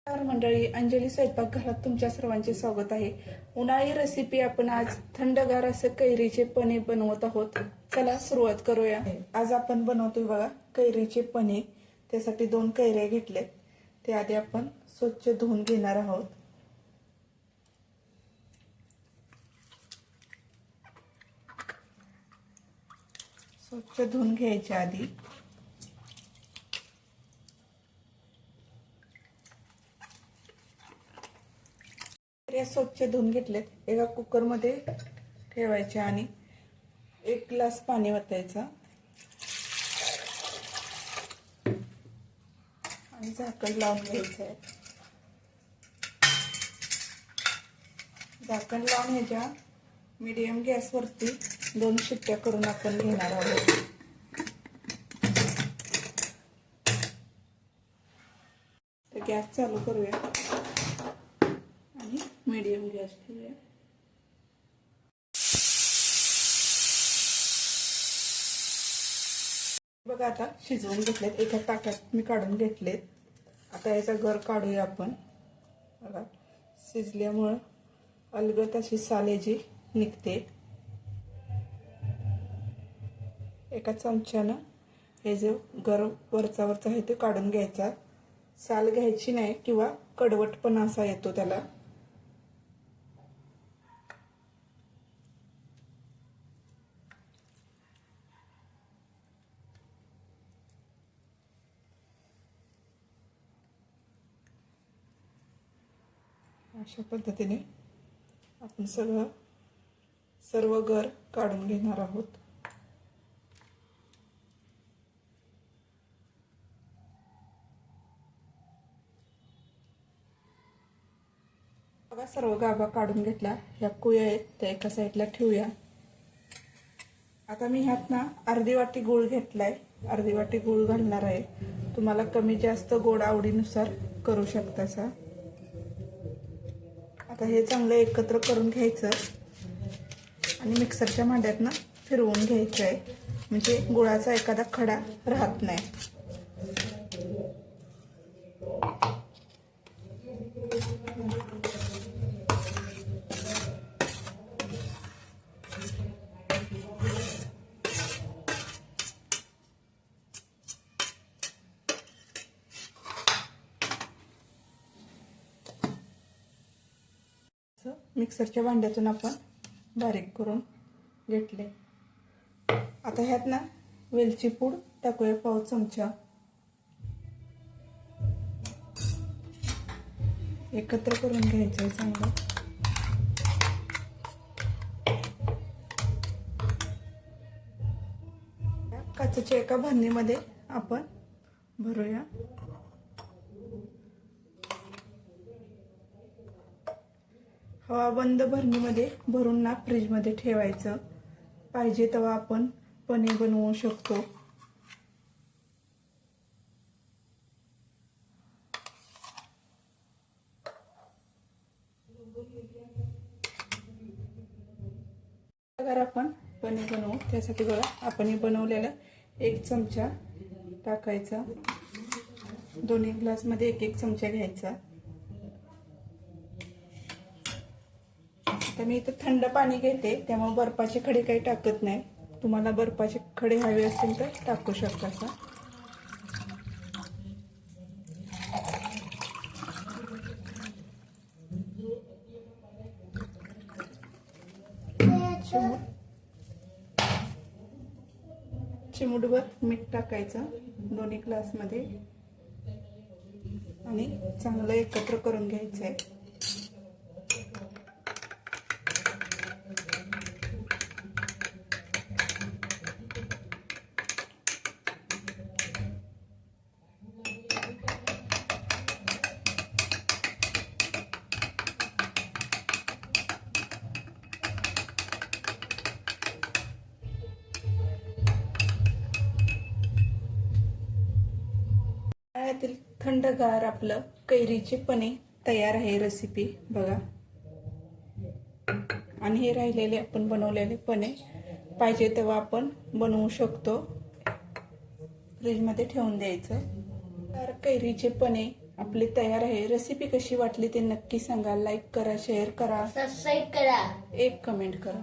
नमस्कार मंडळी, अंजली स्वयंपाकघरात तुमच्या सर्वांचे स्वागत आहे। उन्हाळी रेसिपी आपण आज थंडगार असे कैरीचे पने बनवत आहोत। चला सुरुवात करूया। आज आपण बनवतोय बघा कैरीचे पने। त्यासाठी 2 कैऱ्या घेतलेत, ते आधी आपण स्वच्छ धुवून घेणार आहोत। स्वच्छ धुवून घ्यायच्या आधी स्वच्छ धुवून घेतलेत। एका कुकर मध्ये ठेवायचे आणि 1 ग्लास पाणी ओतायचं आणि झाकण लावून घ्यायचं। झाकण लावून ह्याच्या मीडियम गॅस वरती 2 शिट्ट्या करून आपण घेणार आहोत। तर गॅस चालू करूया आणि मीडियम गॅस ठेवूया। बघा आता शिजवून घेतलेत, एका ताटात मी काढून घेतलेत। आता याचा गर काढूया आपण। बघा शिजल्यामुळे अलगद अशी साल याची निघते। एका चमच्यानं हे जो गर वरचा आहे ते काढून घ्यायचा। साल घ्यायची नाही किंवा कडवटपणा असा येतो त्याला। अशा पद्धतीने आपण सर्व गर काढून घेणार आहोत। बघा सर्व गाभा काढून घेतला। ह्या कुया आहेत त्या एका साईडला ठेवूया। आता मी ह्यात ना अर्धी वाटी गूळ घेतलाय, अर्धी वाटी गूळ घालणार आहे। तुम्हाला कमी जास्त गोड आवडीनुसार करू शकता सा। आता हे चांगलं एकत्र करून घ्यायचं आणि मिक्सरच्या भांड्यात ना फिरवून घ्यायचं आहे, म्हणजे गुळाचा एखादा खडा राहत नाही। मिक्सरच्या भांड्यातून आपण बारीक करून घेतले। आता ह्यात ना वेलची पूड टाकूया पाव चमचा। एकत्र करून घ्यायचं चांगलं। काचेच्या एका भरणीमध्ये आपण भरूया। हवाबंद भरणीमध्ये भरून ना फ्रीज मध्ये ठेवायचं। पाहिजे तेव्हा आपण पने बनवू शकतो। अगर आपण पने बनवू त्यासाठी बघा आपण हे बनवलेला 1 चमचा टाकायचा। दोन्ही ग्लास मध्ये 1-1 चमचा घ्यायचा। तर मी इथे थंड पाणी घेते, त्यामुळे बर्फाचे खडे काही टाकत नाही। तुम्हाला बर्फाचे खडे हवे असतील तर टाकू शकता सा। चिमूटभर मीठ टाकायचं दोन्ही ग्लास मध्ये आणि चांगलं एकत्र करून घ्यायचंय। उन्हाळ्यातील थंडगार आपलं कैरीचे पने तयार आहे रेसिपी बघा। आणि हे राहिलेले आपण बनवलेले पने पाहिजे तेव्हा आपण बनवू शकतो। फ्रीज मध्ये ठेवून द्यायचं। तर कैरीचे पने आपली तयार आहे. रेसिपी कशी वाटली ते नक्की सांगा. लाईक करा, शेअर करा, सबस्क्राईब करा. एक कमेंट करा.